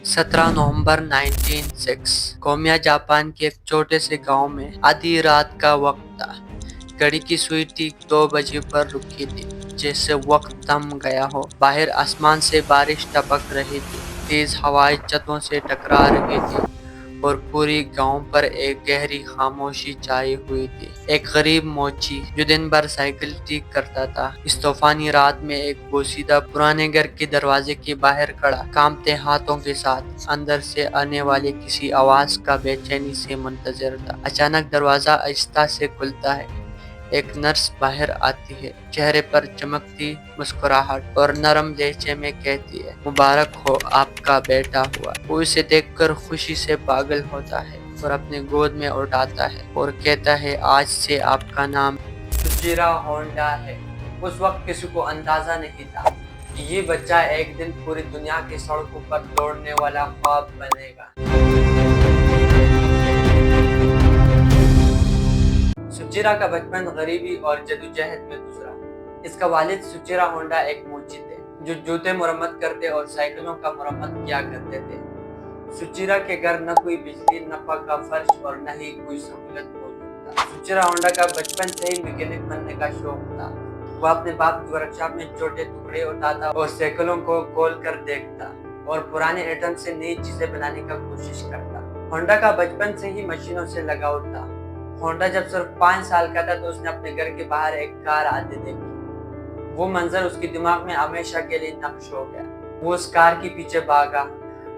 17 नवंबर 1906 कोमिया Japan के एक छोटे से गांव में आधी रात का वक्त था। घड़ी की सुई ठीक 2 बजे पर रुकी थी, जैसे वक्त थम गया हो। बाहर आसमान से बारिश टपक रही थी, तेज हवाएं छतों से टकरा रही थी और पूरी गांव पर एक गहरी खामोशी छाई हुई थी। एक गरीब मोची जो दिन भर साइकिल ठीक करता था, इस तूफानी रात में एक बोसीदा पुराने घर के दरवाजे के बाहर खड़ा, कांपते हाथों के साथ अंदर से आने वाली किसी आवाज का बेचैनी से मुंतजर था। अचानक दरवाजा आहिस्ता से खुलता है। एक नर्स बाहर आती है, चेहरे पर चमकती मुस्कुराहट और नरम लहजे में कहती है, मुबारक हो आपका बेटा हुआ। वो इसे देखकर खुशी से पागल होता है और अपने गोद में उठाता है और कहता है, आज से आपका नाम सुजिरा होंडा है। उस वक्त किसी को अंदाजा नहीं था कि ये बच्चा एक दिन पूरी दुनिया की सड़कों पर दौड़ने वाला ख्वाब बनेगा। सुचिरा का बचपन गरीबी और जद्दोजहद में गुजरा। इसका वालिद सुचिरा होंडा एक मोची थे जो जूते मरम्मत करते और साइकिलों का मरम्मत किया करते थे। सुचिरा के घर न कोई बिजली, न पक्का फर्श और न ही कोई सहूलत मौजूद था। सुचिरा होंडा का बचपन से ही मैकेनिक बनने का शौक था। वह अपने बाप की वर्कशॉप में छोटे टुकड़े उठाता और साइकिलों को खोल कर देखता और पुराने आइटम से नई चीजें बनाने का कोशिश करता। होंडा का बचपन से ही मशीनों से लगाव था। होंडा जब सिर्फ 5 साल का था तो उसने अपने घर के बाहर एक कार आते देखी। वो मंजर उसके दिमाग में हमेशा के लिए नक्श हो गया। वो उस कार के पीछे भागा,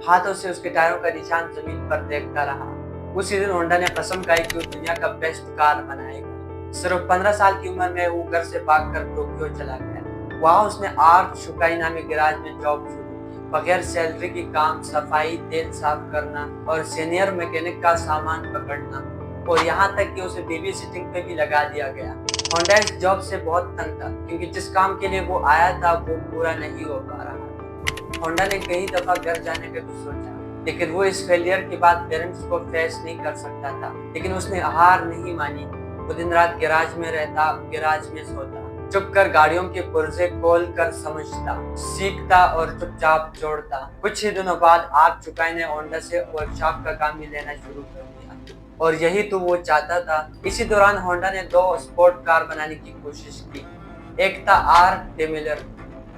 हाथों से उसके टायरों का निशान जमीन पर देखता रहा। उसी दिन होंडा ने कसम खाई कि वो दुनिया का बेस्ट कार बनाएगा। सिर्फ 15 साल की उम्र में वो घर से भागकर टोक्यो चला गया। वहाँ उसने आर्ट शुकाई नामी गैराज में जॉब शुरू की। बगैर सैलरी की काम, सफाई, तेल साफ करना और सीनियर मैकेनिक का सामान पकड़ना, और यहाँ तक कि उसे बेबी सिटिंग पे भी लगा दिया गया। होंडा इस जॉब से बहुत तंग था क्योंकि जिस काम के लिए वो आया था वो पूरा नहीं हो पा रहा था। होंडा ने कई दफा घर जाने का भी सोचा, लेकिन वो इस फेलियर के बाद पेरेंट्स को फेस नहीं कर सकता था। लेकिन उसने हार नहीं मानी। वो दिन रात गैराज में रहता, गैराज में सोता, चुप कर गाड़ियों के पुर्जे खोल कर समझता, सीखता और चुपचाप जोड़ता। कुछ ही दिनों बाद आग चुकाई ने होंडा से वर्कशॉप का काम ही लेना शुरू कर दिया, और यही तो वो चाहता था। इसी दौरान होंडा ने 2 स्पोर्ट कार बनाने की कोशिश की। एक था आर डेमिलर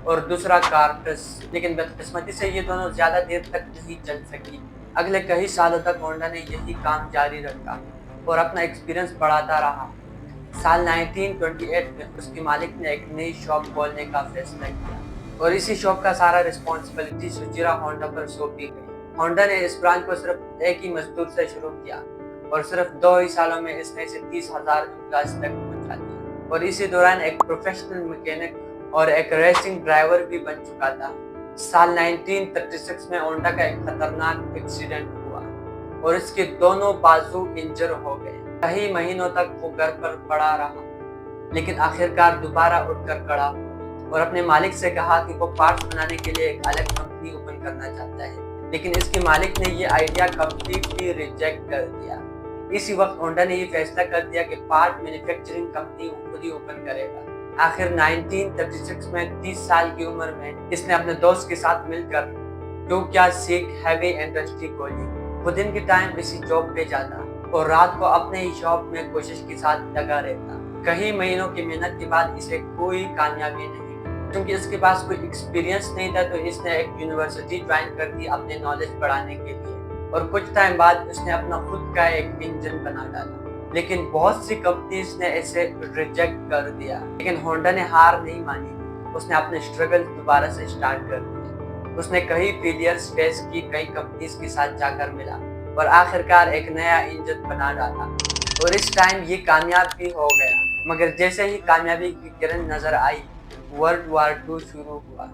और दूसरा कार्टस, लेकिन बदकिस्मती से ये दोनों ज्यादा देर तक नहीं चल सकी। अगले कई सालों तक होंडा ने यही काम जारी रखा और अपना एक्सपीरियंस बढ़ाता रहा। साल 1928 में उसके मालिक ने एक नई शॉप खोलने का फैसला किया और इसी शॉप का सारा रिस्पॉन्सिबिलिटी सुजिरा होंडा पर सौंपी गई। होंडा ने इस ब्रांच को सिर्फ एक ही मजदूर से शुरू किया और सिर्फ 2 ही सालों में इसने इसे 30,000 एम्प्लॉयज तक पहुंचा दिया, और इसी दौरान एक प्रोफेशनल मैकेनिक और एक रेसिंग ड्राइवर भी बन चुका था। साल 1936 में होंडा का एक खतरनाक एक्सीडेंट हुआ और इसके दोनों बाजू इंजर हो गए। कई महीनों तक वो घर पर पड़ा रहा, लेकिन आखिरकार दोबारा उठकर खड़ा हुआ और अपने मालिक से कहा कि वो पार्ट्स बनाने के लिए एक अलग कंपनी ओपन करना चाहता है। लेकिन इसके मालिक ने ये आइडिया कंप्लीटली रिजेक्ट कर दिया। इसी वक्त होंडा ने ये फैसला कर दिया कि पार्ट मैन्युफैक्चरिंग कंपनी खुद ही ओपन करेगा। आखिर 1936 में 30 साल की उम्र में इसने अपने दोस्त के साथ मिलकर टोक्यो सीक हैवी इंडस्ट्री खोली। वो दिन के टाइम इसी जॉब पे जाता और रात को अपने ही शॉप में कोशिश के साथ लगा रहता। कई महीनों की मेहनत के बाद इसे कोई कामयाबी नहीं मिली। क्योंकि इसके पास कोई एक्सपीरियंस नहीं था तो इसने एक यूनिवर्सिटी ज्वाइन कर दी अपने नॉलेज बढ़ाने के लिए, और कुछ टाइम बाद उसने अपना खुद का एक इंजन बना डाला। लेकिन बहुत सी कंपनीज ने इसे रिजेक्ट कर दिया, लेकिन होंडा ने हार नहीं मानी। उसने अपने स्ट्रगल दोबारा से स्टार्ट कर दिए। उसने कई फेलियर्स फेस की, कई कंपनीज के साथ जाकर मिला और आखिरकार एक नया इंजन बना डाला, और इस टाइम ये कामयाब भी हो गया। मगर जैसे ही कामयाबी की किरण नजर आई, वर्ल्ड वॉर 2 शुरू हुआ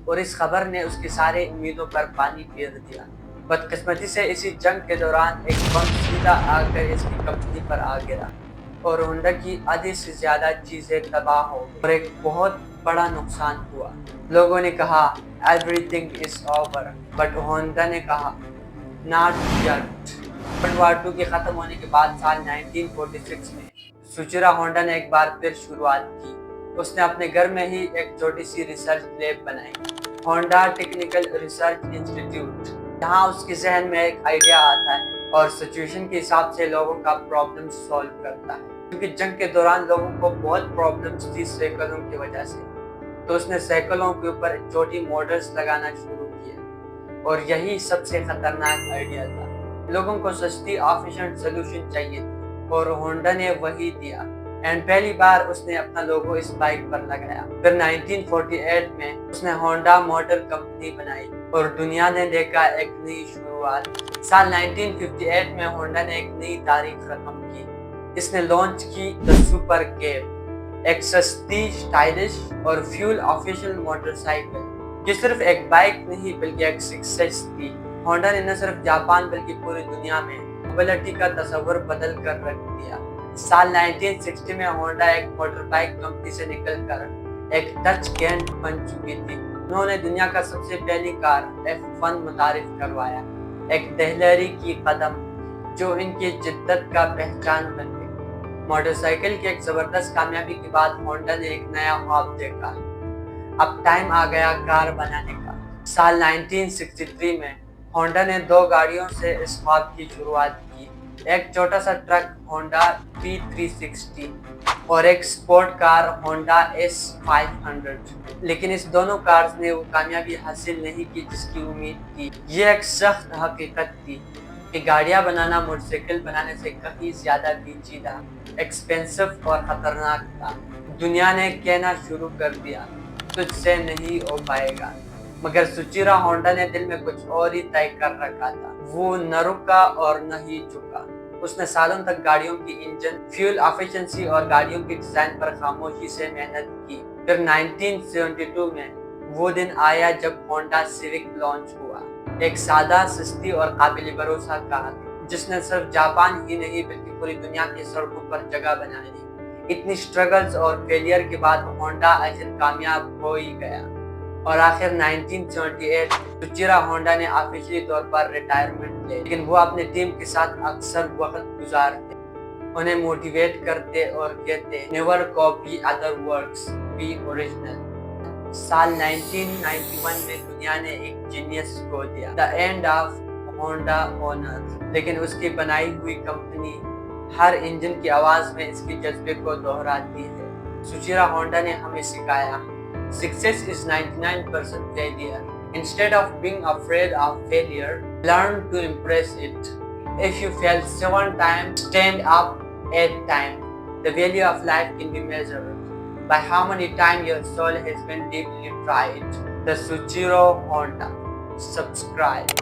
और इस खबर ने उसकी सारे उम्मीदों पर पानी फेर दिया। बदकिस्मती से इसी जंग के दौरान एक बम सीधा आकर इसकी कंपनी पर आ गिरा और होंडा की आधी से ज्यादा चीजें तबाह हो गई और एक बहुत बड़ा नुकसान हुआ। लोगों ने कहा everything is over, but Honda ने कहा नॉट येट। वर्ल्ड वॉर 2 के खत्म होने के बाद साल 1946 में सुचिरा होंडा ने एक बार फिर शुरुआत की। उसने अपने घर में ही एक छोटी सी रिसर्च लैब बनाई, होंडा टेक्निकल रिसर्च इंस्टीट्यूट। یہاں اس کے ذہن میں ایک آئیڈیا آتا ہے اور سچویشن کے حساب سے لوگوں کا پرابلم سولو کرتا ہے، کیونکہ جنگ کے دوران لوگوں کو بہت پرابلمس تھی سائیکلوں کی وجہ سے، تو اس نے سائیکلوں کے اوپر چھوٹی موٹرز لگانا شروع کیا اور یہی سب سے خطرناک آئیڈیا تھا۔ لوگوں کو سستی آفیشینٹ سولوشن چاہیے تھی اور ہونڈا نے وہی دیا، اینڈ پہلی بار اس نے اپنا لوگو اس بائک پر لگایا۔ پھر 1948 میں اس نے ہونڈا موٹر کمپنی بنائی اور دنیا نے دیکھا ایک نئی شروعات۔ سال 1958 میں ہونڈا نے ایک نئی تاریخ رقم کی۔ اس نے لانچ کی دا سپر کیب، ایک سستی، اسٹائلش اور فیول آفیشل موٹر سائیکل، یہ صرف ایک بائک نہیں بلکہ ایک سکسیس تھی۔ ہونڈا نے نہ صرف جاپان بلکہ پوری دنیا میں موبلٹی کا تصور بدل کر رکھ دیا۔ سال 1960 میں ہونڈا ایک موٹر بائک کمپنی سے نکل کر ایک ڈچ گینٹ بن چکی تھی۔ انہوں نے دنیا کا سب سے پہلی کار F1 متعارف کروایا، ایک دہلیری کی قدم جو ان کی جدت کا پہچان بن گئی۔ موٹر سائیکل کی ایک زبردست کامیابی کے بعد ہونڈا نے ایک نیا خواب دیکھا، اب ٹائم آ گیا کار بنانے کا۔ سال 1963 میں ہونڈا نے 2 گاڑیوں سے اس خواب کی شروعات کی، ایک چھوٹا سا ٹرک ہونڈا P360 اور ایک سپورٹ کار ہونڈا S500، لیکن اس دونوں کارز نے وہ کامیابی حاصل نہیں کی جس کی امید تھی۔ یہ ایک سخت حقیقت تھی کہ گاڑیاں بنانا موٹر سائیکل بنانے سے کہیں زیادہ پیچیدہ، ایکسپینسو اور خطرناک تھا۔ دنیا نے کہنا شروع کر دیا، تجھ سے نہیں ہو پائے گا، مگر سچیرا ہونڈا نے دل میں کچھ اور ہی طے کر رکھا تھا۔ وہ نہ رکا اور نہ ہی جھکا۔ اس نے سالوں تک گاڑیوں کی انجن، فیول ایفیشنسی اور گاڑیوں کی ڈیزائن پر خاموشی سے محنت کی۔ پھر 1972 میں وہ دن آیا جب ہونڈا سیوک لانچ ہوا، ایک سادہ، سستی اور قابل بھروسہ کار جس نے صرف جاپان ہی نہیں بلکہ پوری دنیا کی سڑکوں پر جگہ بنا لی۔ اتنی سٹرگلز اور فیلئر کے بعد ہونڈا آخر کامیاب ہو ہی گیا، اور آخر 1978 سچیرا ہونڈا نے آفیشلی طور پر ریٹائرمنٹ لے، لیکن وہ اپنے ٹیم کے ساتھ اکثر وقت گزارتے، انہیں موٹیویٹ کرتے اور کہتے never copy other works, be original. سال 1991 میں دنیا نے ایک جینیس کو دیا، the end of Honda owner, لیکن اس کی بنائی ہوئی کمپنی ہر انجن کی آواز میں اس کے جذبے کو دہراتی ہے۔ سچیرا ہونڈا نے ہمیں سکھایا، success is 99% failure. Instead of being afraid of failure, learn to embrace it. If you fail 7 times, stand up 8 times. The value of life can be measured by how many times your soul has been deeply tried. The Suchiro Honda. Subscribe.